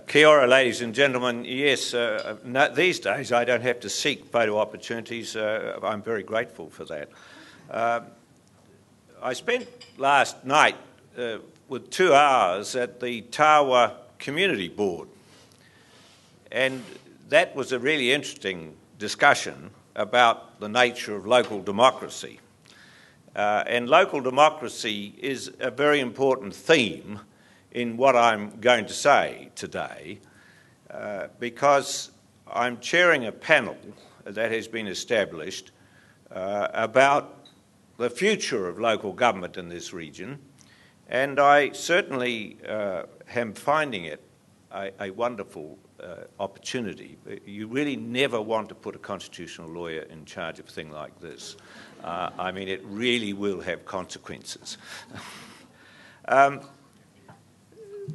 Kia ora, ladies and gentlemen. Yes, these days I don't have to seek photo opportunities. I'm very grateful for that. I spent last night with 2 hours at the Tawa Community Board, and that was a really interesting discussion about the nature of local democracy. And local democracy is a very important theme in what I'm going to say today, because I'm chairing a panel that has been established about the future of local government in this region, and I certainly am finding it a wonderful opportunity. You really never want to put a constitutional lawyer in charge of a thing like this. I mean, it really will have consequences.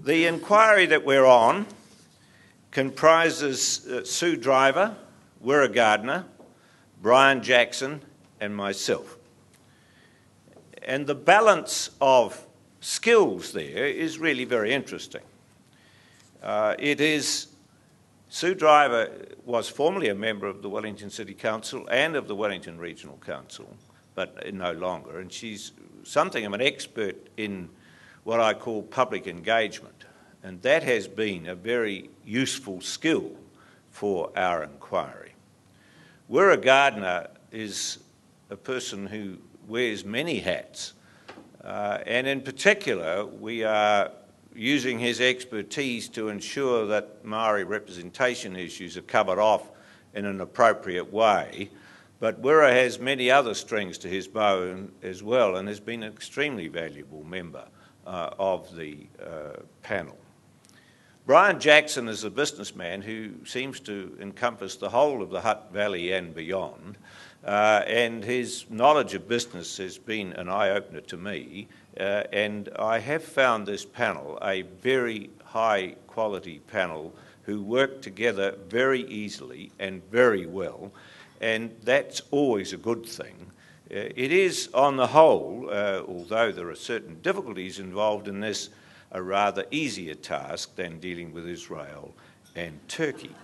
The inquiry that we're on comprises Sue Driver, Wirra Gardner, Brian Jackson and myself. And the balance of skills there is really very interesting. Sue Driver was formerly a member of the Wellington City Council and of the Wellington Regional Council, but no longer, and she's something of an expert in what I call public engagement, and that has been a very useful skill for our inquiry. Wirra Gardner is a person who wears many hats, and in particular we are using his expertise to ensure that Maori representation issues are covered off in an appropriate way. But Wirra has many other strings to his bow as well, and has been an extremely valuable member of the panel. Brian Jackson is a businessman who seems to encompass the whole of the Hutt Valley and beyond, and his knowledge of business has been an eye-opener to me, and I have found this panel a very high-quality panel who work together very easily and very well, and that's always a good thing. It is, on the whole, although there are certain difficulties involved in this, a rather easier task than dealing with Israel and Turkey.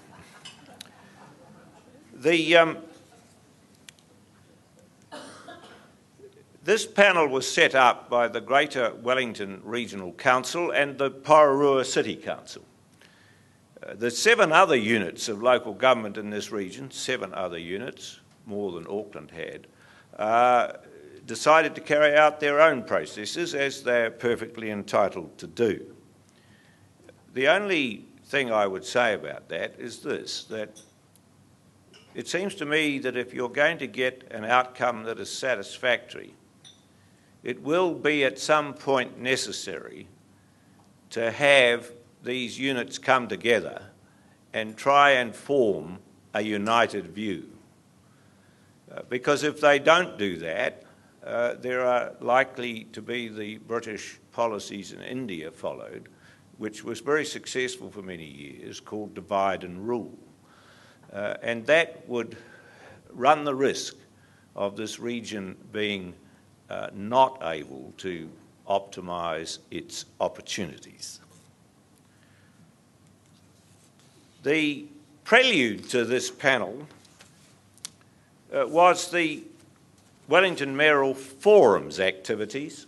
This panel was set up by the Greater Wellington Regional Council and the Pororua City Council. The 7 other units of local government in this region, 7 other units, more than Auckland had, decided to carry out their own processes, as they're perfectly entitled to do. The only thing I would say about that is this, that it seems to me that if you're going to get an outcome that is satisfactory, it will be at some point necessary to have these units come together and try and form a united view. Because if they don't do that, there are likely to be the British policies in India followed, which was very successful for many years, called divide and rule. And that would run the risk of this region being not able to optimise its opportunities. The prelude to this panel was the Wellington Mayoral Forum's activities.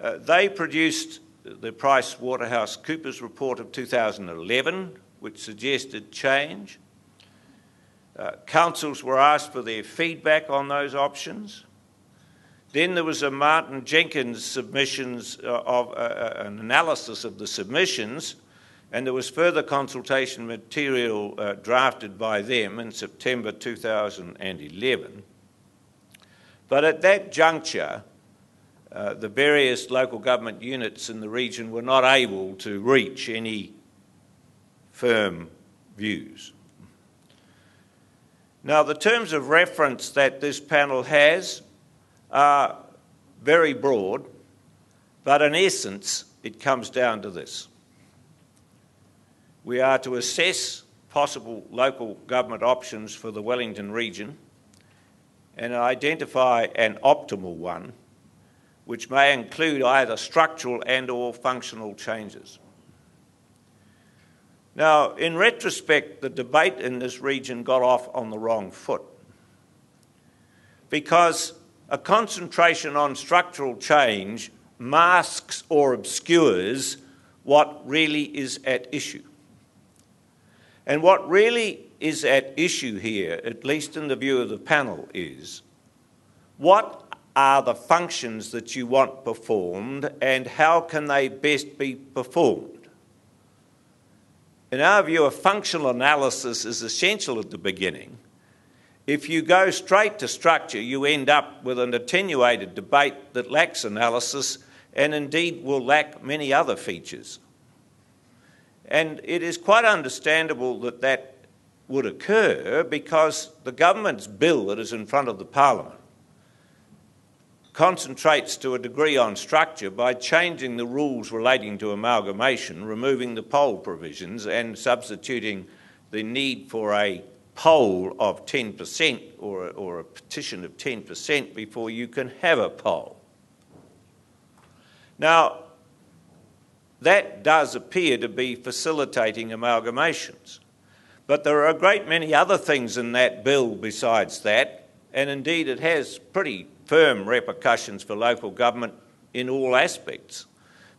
They produced the PricewaterhouseCoopers report of 2011, which suggested change. Councils were asked for their feedback on those options. Then there was a Martin Jenkins submissions of an analysis of the submissions, and there was further consultation material drafted by them in September 2011. But at that juncture, the various local government units in the region were not able to reach any firm views. Now, the terms of reference that this panel has are very broad, but in essence, it comes down to this. We are to assess possible local government options for the Wellington region and identify an optimal one, which may include either structural and/or functional changes. Now, in retrospect, the debate in this region got off on the wrong foot, because a concentration on structural change masks or obscures what really is at issue. And what really is at issue here, at least in the view of the panel, is what are the functions that you want performed and how can they best be performed? In our view, a functional analysis is essential at the beginning. If you go straight to structure, you end up with an attenuated debate that lacks analysis and indeed will lack many other features. And it is quite understandable that that would occur because the government's bill that is in front of the Parliament concentrates to a degree on structure by changing the rules relating to amalgamation, removing the poll provisions and substituting the need for a poll of 10% or a petition of 10% before you can have a poll. Now, that does appear to be facilitating amalgamations. But there are a great many other things in that bill besides that, and indeed it has pretty firm repercussions for local government in all aspects.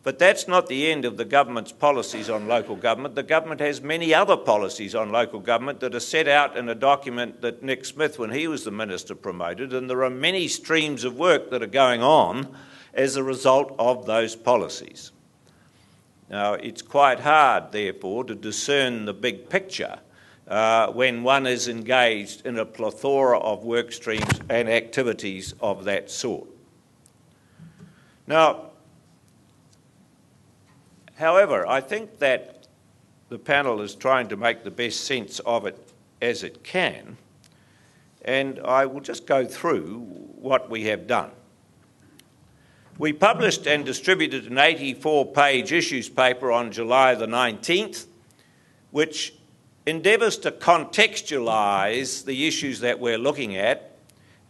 But that's not the end of the government's policies on local government. The government has many other policies on local government that are set out in a document that Nick Smith, when he was the minister, promoted, and there are many streams of work that are going on as a result of those policies. Now, it's quite hard, therefore, to discern the big picture when one is engaged in a plethora of work streams and activities of that sort. Now, however, I think that the panel is trying to make the best sense of it as it can, and I will just go through what we have done. We published and distributed an 84-page issues paper on July the 19th, which endeavours to contextualise the issues that we're looking at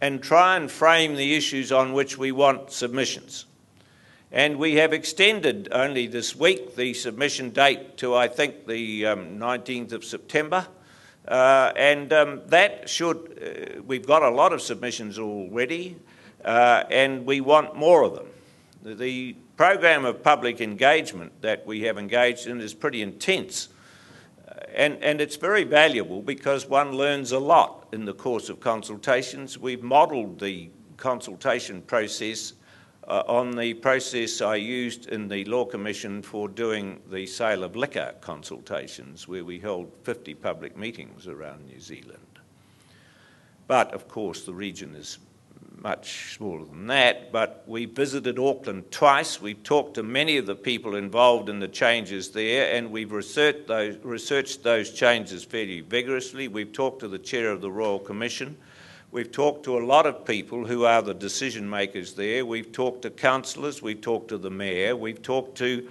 and try and frame the issues on which we want submissions. And we have extended only this week the submission date to, I think, the 19th of September. That should, we've got a lot of submissions already, and we want more of them. The program of public engagement that we have engaged in is pretty intense. And it's very valuable because one learns a lot in the course of consultations. We've modelled the consultation process on the process I used in the Law Commission for doing the sale of liquor consultations, where we held 50 public meetings around New Zealand. But, of course, the region is much smaller than that, but we visited Auckland twice. We've talked to many of the people involved in the changes there, and we've researched those changes fairly vigorously. We've talked to the chair of the Royal Commission. We've talked to a lot of people who are the decision makers there. We've talked to councillors. We've talked to the mayor. We've talked to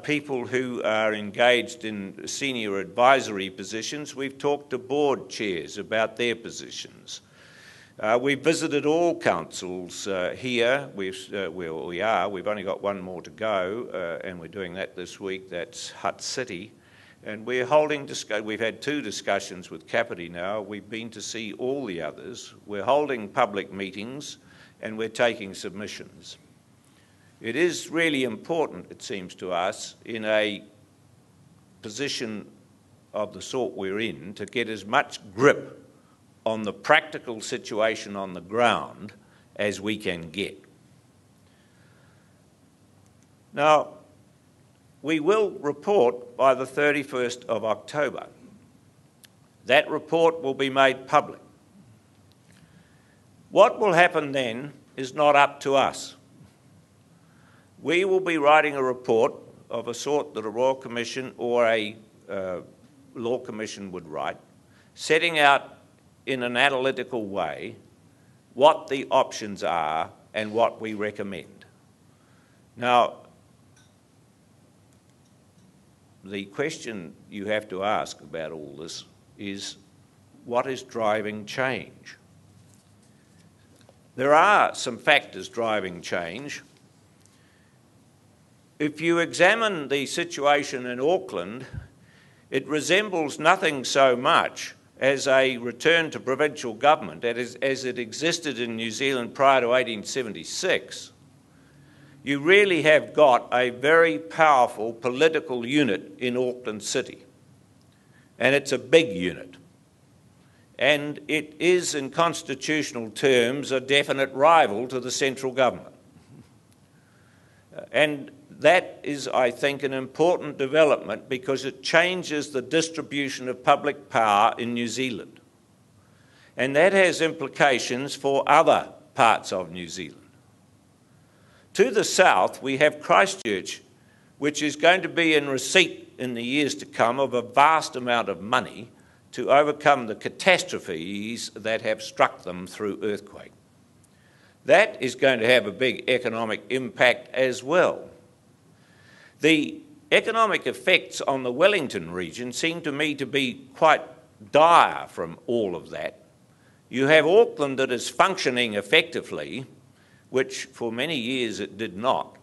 people who are engaged in senior advisory positions. We've talked to board chairs about their positions. We've visited all councils here. We are. We've only got one more to go, and we're doing that this week. That's Hutt City. And we're holding, we've had 2 discussions with Kapiti now. We've been to see all the others. We're holding public meetings, and we're taking submissions. It is really important, it seems to us, in a position of the sort we're in, to get as much grip on the practical situation on the ground as we can get. Now, we will report by the 31st of October. That report will be made public. What will happen then is not up to us. We will be writing a report of a sort that a Royal Commission or a Law Commission would write, setting out in an analytical way what the options are and what we recommend. Now, the question you have to ask about all this is, what is driving change? There are some factors driving change. If you examine the situation in Auckland, It resembles nothing so much as a return to provincial government as it existed in New Zealand prior to 1876. You really have got a very powerful political unit in Auckland City, and it's a big unit. And it is, in constitutional terms, a definite rival to the central government. And that is, I think, an important development because it changes the distribution of public power in New Zealand. And that has implications for other parts of New Zealand. To the south, we have Christchurch, which is going to be in receipt in the years to come of a vast amount of money to overcome the catastrophes that have struck them through earthquake. That is going to have a big economic impact as well. The economic effects on the Wellington region seem to me to be quite dire from all of that. You have Auckland that is functioning effectively, which for many years it did not.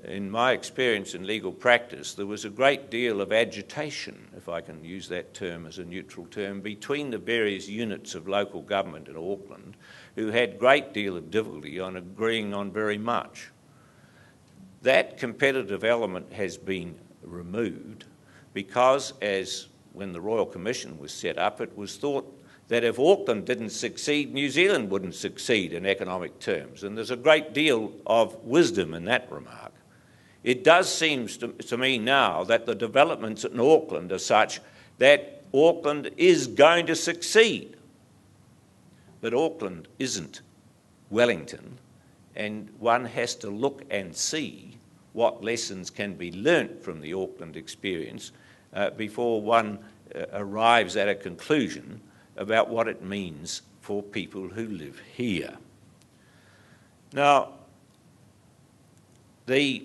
In my experience in legal practice, there was a great deal of agitation, if I can use that term as a neutral term, between the various units of local government in Auckland, who had a great deal of difficulty on agreeing on very much. That competitive element has been removed because, as when the Royal Commission was set up, it was thought that if Auckland didn't succeed, New Zealand wouldn't succeed in economic terms. And there's a great deal of wisdom in that remark. It does seem to me now that the developments in Auckland are such that Auckland is going to succeed. But Auckland isn't Wellington, and one has to look and see what lessons can be learnt from the Auckland experience before one arrives at a conclusion about what it means for people who live here. Now, the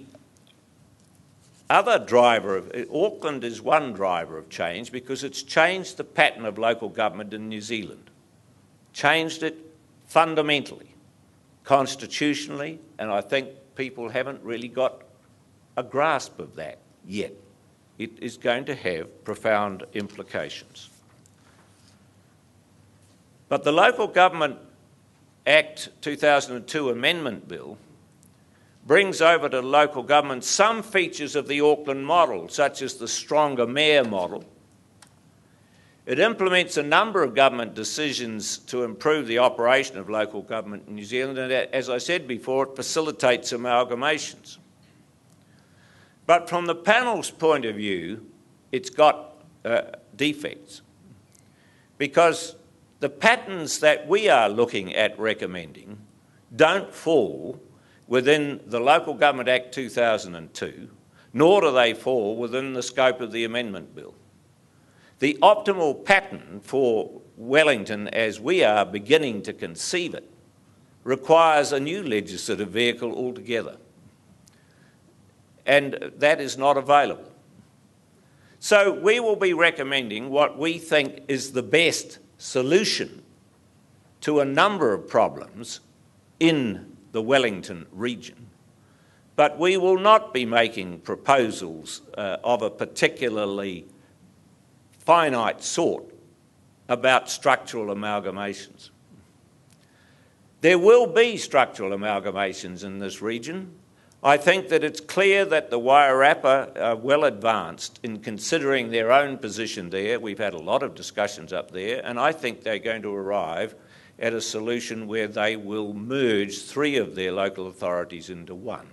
other driver of Auckland is one driver of change because it's changed the pattern of local government in New Zealand. Changed it fundamentally, constitutionally, and I think people haven't really got a grasp of that yet. It is going to have profound implications. But the Local Government Act 2002 Amendment Bill brings over to local government some features of the Auckland model, such as the stronger mayor model. It implements a number of government decisions to improve the operation of local government in New Zealand, and as I said before, it facilitates amalgamations. But from the panel's point of view, it's got defects, because the patterns that we are looking at recommending don't fall within the Local Government Act 2002, nor do they fall within the scope of the Amendment Bill. The optimal pattern for Wellington, as we are beginning to conceive it, requires a new legislative vehicle altogether. And that is not available. So we will be recommending what we think is the best solution to a number of problems in the Wellington region. But we will not be making proposals of a particularly finite sort about structural amalgamations. There will be structural amalgamations in this region. I think that it's clear that the Wairarapa are well advanced in considering their own position there. We've had a lot of discussions up there, and I think they're going to arrive at a solution where they will merge 3 of their local authorities into one.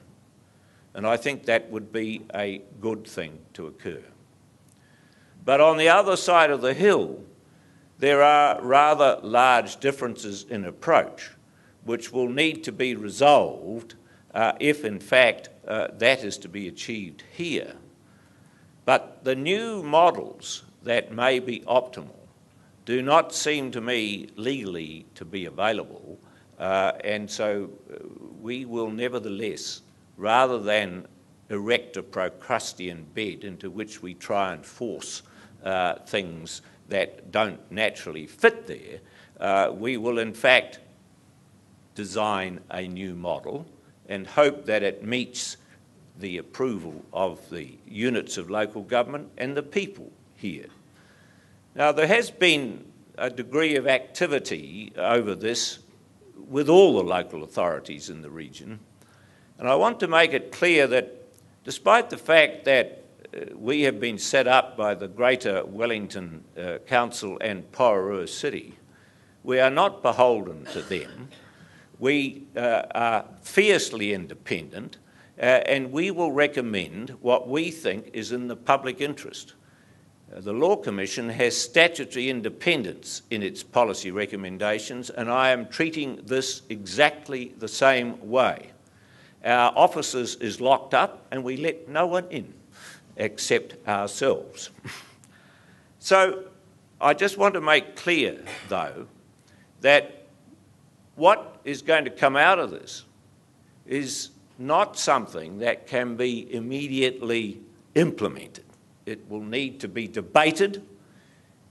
And I think that would be a good thing to occur. But on the other side of the hill, there are rather large differences in approach, which will need to be resolved if, in fact, that is to be achieved here. But the new models that may be optimal do not seem to me legally to be available, and so we will nevertheless, rather than erect a Procrustean bed into which we try and force things that don't naturally fit there, we will in fact design a new model and hope that it meets the approval of the units of local government and the people here. Now, there has been a degree of activity over this with all the local authorities in the region, and I want to make it clear that despite the fact that we have been set up by the Greater Wellington Council and Pororua City, we are not beholden to them. We are fiercely independent, and we will recommend what we think is in the public interest. The Law Commission has statutory independence in its policy recommendations, and I am treating this exactly the same way. Our offices is locked up and we let no one in except ourselves. So I just want to make clear, though, that what is going to come out of this is not something that can be immediately implemented. It will need to be debated,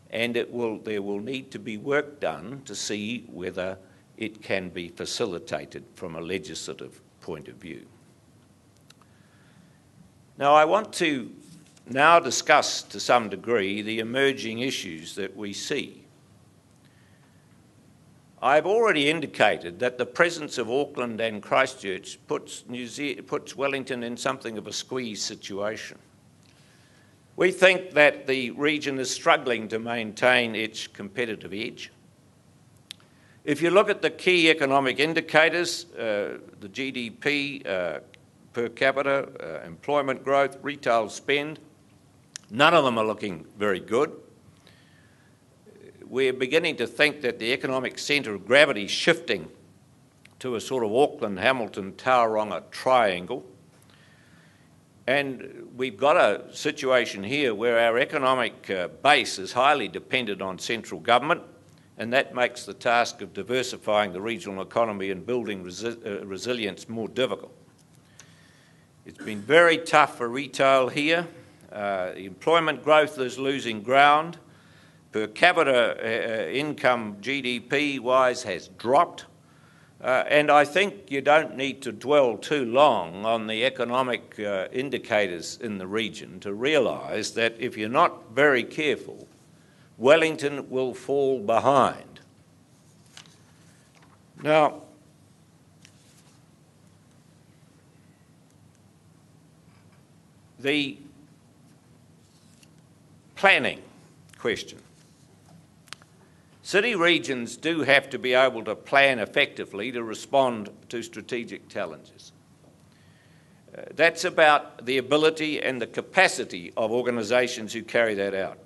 and there will need to be work done to see whether it can be facilitated from a legislative point of view. Now, I want to now discuss to some degree the emerging issues that we see. I've already indicated that the presence of Auckland and Christchurch puts Wellington in something of a squeeze situation. We think that the region is struggling to maintain its competitive edge. If you look at the key economic indicators, the GDP per capita, employment growth, retail spend, none of them are looking very good. We're beginning to think that the economic centre of gravity is shifting to a sort of Auckland, Hamilton, Tauranga triangle. And we've got a situation here where our economic base is highly dependent on central government, and that makes the task of diversifying the regional economy and building resilience more difficult. It's been very tough for retail here. The employment growth is losing ground. Per capita income GDP-wise has dropped. And I think you don't need to dwell too long on the economic indicators in the region to realise that if you're not very careful, Wellington will fall behind. Now, the planning question. City regions do have to be able to plan effectively to respond to strategic challenges. That's about the ability and the capacity of organisations who carry that out.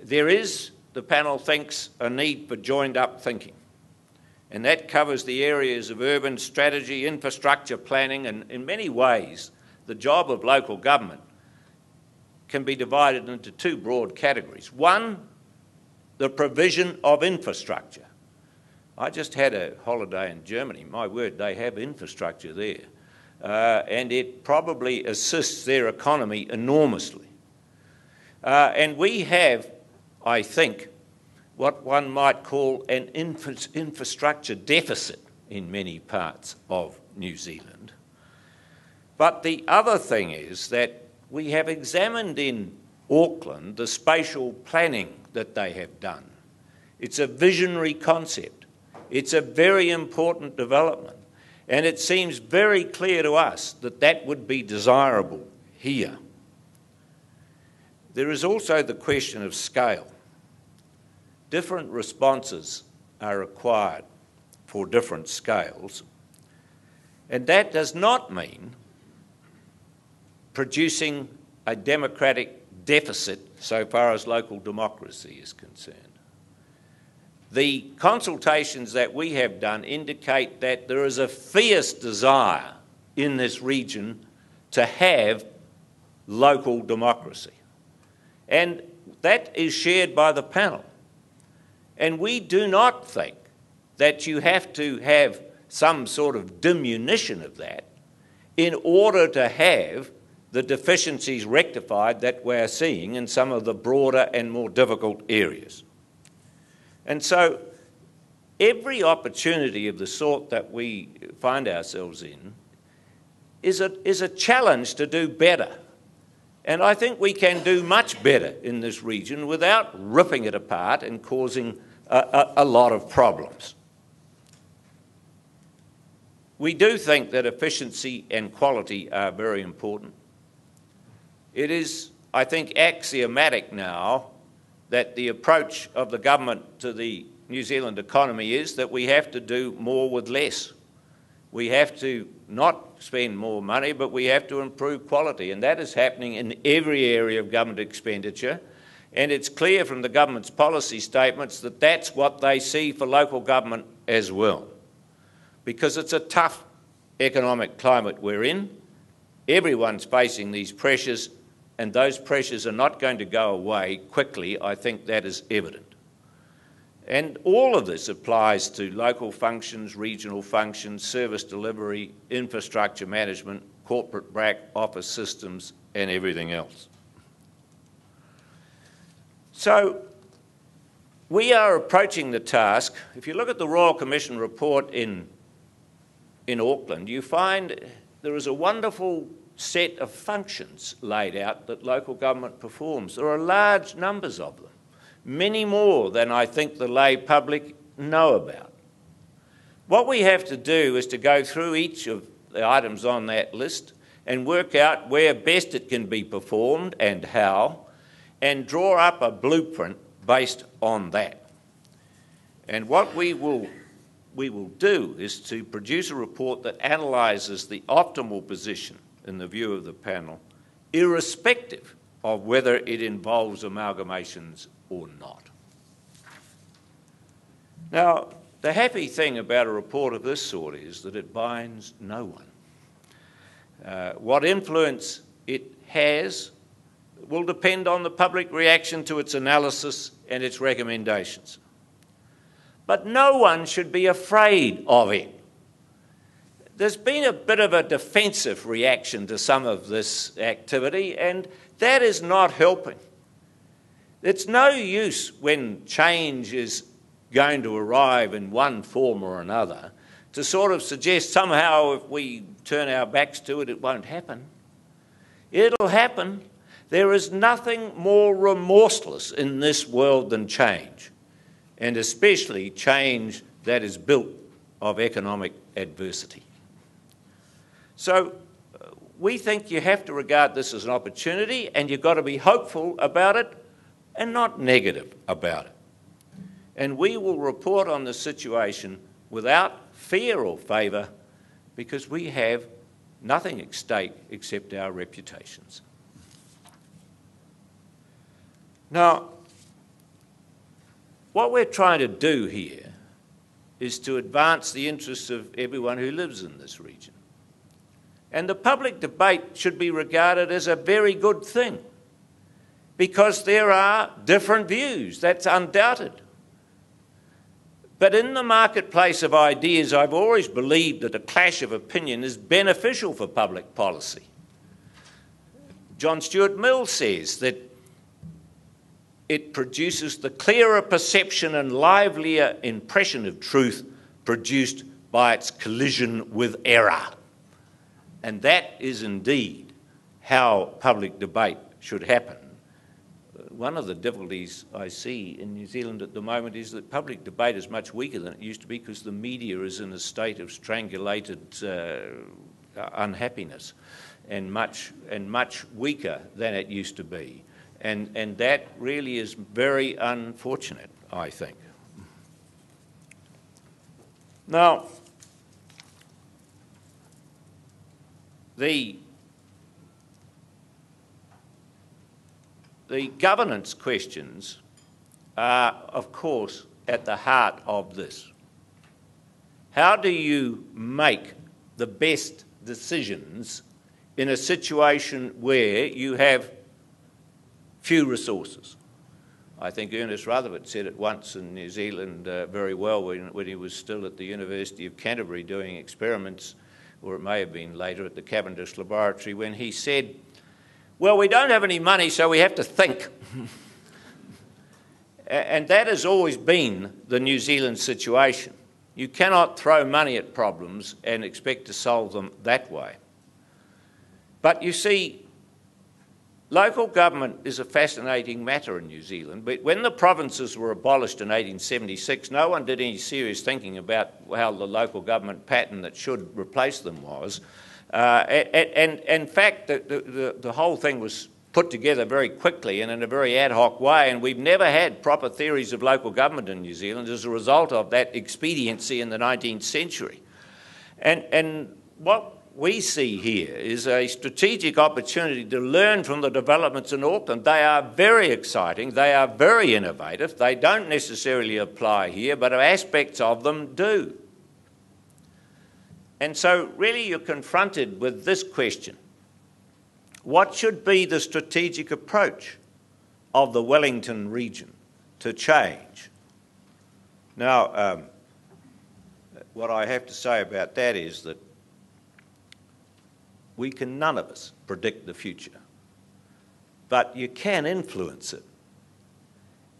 There is, the panel thinks, a need for joined-up thinking, and that covers the areas of urban strategy, infrastructure planning, and in many ways the job of local government can be divided into two broad categories. One, the provision of infrastructure. I just had a holiday in Germany. My word, they have infrastructure there. And it probably assists their economy enormously. And we have, I think, what one might call an infrastructure deficit in many parts of New Zealand. But the other thing is that we have examined in Auckland the spatial planning that they have done. It's a visionary concept. It's a very important development. And it seems very clear to us that that would be desirable here. There is also the question of scale. Different responses are required for different scales. And that does not mean producing a democratic deficit so far as local democracy is concerned. The consultations that we have done indicate that there is a fierce desire in this region to have local democracy. And that is shared by the panel. And we do not think that you have to have some sort of diminution of that in order to have the deficiencies rectified that we're seeing in some of the broader and more difficult areas. And so every opportunity of the sort that we find ourselves in is a challenge to do better. And I think we can do much better in this region without ripping it apart and causing a lot of problems. We do think that efficiency and quality are very important. It is, I think, axiomatic now that the approach of the government to the New Zealand economy is that we have to do more with less. We have to not spend more money, but we have to improve quality, and that is happening in every area of government expenditure. And it's clear from the government's policy statements that that's what they see for local government as well. Because it's a tough economic climate we're in. Everyone's facing these pressures, and those pressures are not going to go away quickly. I think that is evident. And all of this applies to local functions, regional functions, service delivery, infrastructure management, corporate back office systems, and everything else. So we are approaching the task. If you look at the Royal Commission report in Auckland, you find there is a wonderful set of functions laid out that local government performs. There are large numbers of them, many more than I think the lay public know about. What we have to do is to go through each of the items on that list and work out where best it can be performed and how, and draw up a blueprint based on that. And what we will do is to produce a report that analyses the optimal position in the view of the panel, irrespective of whether it involves amalgamations or not. Now, the happy thing about a report of this sort is that it binds no one. What influence it has will depend on the public reaction to its analysis and its recommendations. But no one should be afraid of it. There's been a bit of a defensive reaction to some of this activity, and that is not helping. It's no use when change is going to arrive in one form or another to sort of suggest somehow if we turn our backs to it, it won't happen. It'll happen. There is nothing more remorseless in this world than change, and especially change that is built of economic adversity. So we think you have to regard this as an opportunity, and you've got to be hopeful about it and not negative about it. And we will report on the situation without fear or favour, because we have nothing at stake except our reputations. Now, what we're trying to do here is to advance the interests of everyone who lives in this region. And the public debate should be regarded as a very good thing, because there are different views, that's undoubted. But in the marketplace of ideas, I've always believed that a clash of opinion is beneficial for public policy. John Stuart Mill says that it produces the clearer perception and livelier impression of truth produced by its collision with error. And that is indeed how public debate should happen. One of the difficulties I see in New Zealand at the moment is that public debate is much weaker than it used to be, because the media is in a state of strangulated unhappiness and much weaker than it used to be. And that really is very unfortunate, I think. Now, the governance questions are, of course, at the heart of this. How do you make the best decisions in a situation where you have few resources? I think Ernest Rutherford said it once in New Zealand very well when he was still at the University of Canterbury doing experiments, or it may have been later at the Cavendish Laboratory, when he said, well, we don't have any money, so we have to think. And that has always been the New Zealand situation. You cannot throw money at problems and expect to solve them that way. But you see, local government is a fascinating matter in New Zealand. But when the provinces were abolished in 1876, no one did any serious thinking about how the local government pattern that should replace them was. And in fact, the whole thing was put together very quickly and in a very ad hoc way, and we've never had proper theories of local government in New Zealand as a result of that expediency in the 19th century. And what we see here is a strategic opportunity to learn from the developments in Auckland. They are very exciting, they are very innovative, they don't necessarily apply here, but aspects of them do. And so really you're confronted with this question: what should be the strategic approach of the Wellington region to change? Now, what I have to say about that is that none of us predict the future, but you can influence it.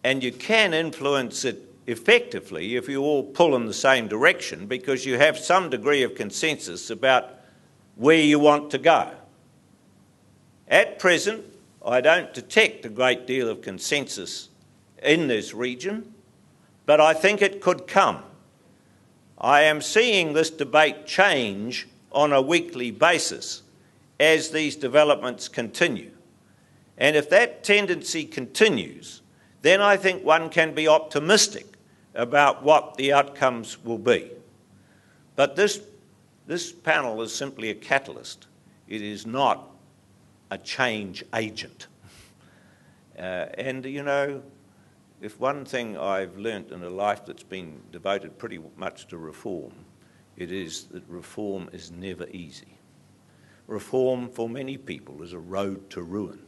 And you can influence it effectively if you all pull in the same direction, because you have some degree of consensus about where you want to go. At present, I don't detect a great deal of consensus in this region, but I think it could come. I am seeing this debate change on a weekly basis as these developments continue. And if that tendency continues, then I think one can be optimistic about what the outcomes will be. But this panel is simply a catalyst. It is not a change agent. And, you know, if one thing I've learnt in a life that's been devoted pretty much to reform, it is that reform is never easy. Reform, for many people, is a road to ruin.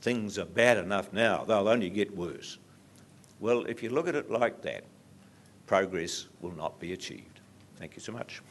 Things are bad enough now, they'll only get worse. Well, if you look at it like that, progress will not be achieved. Thank you so much.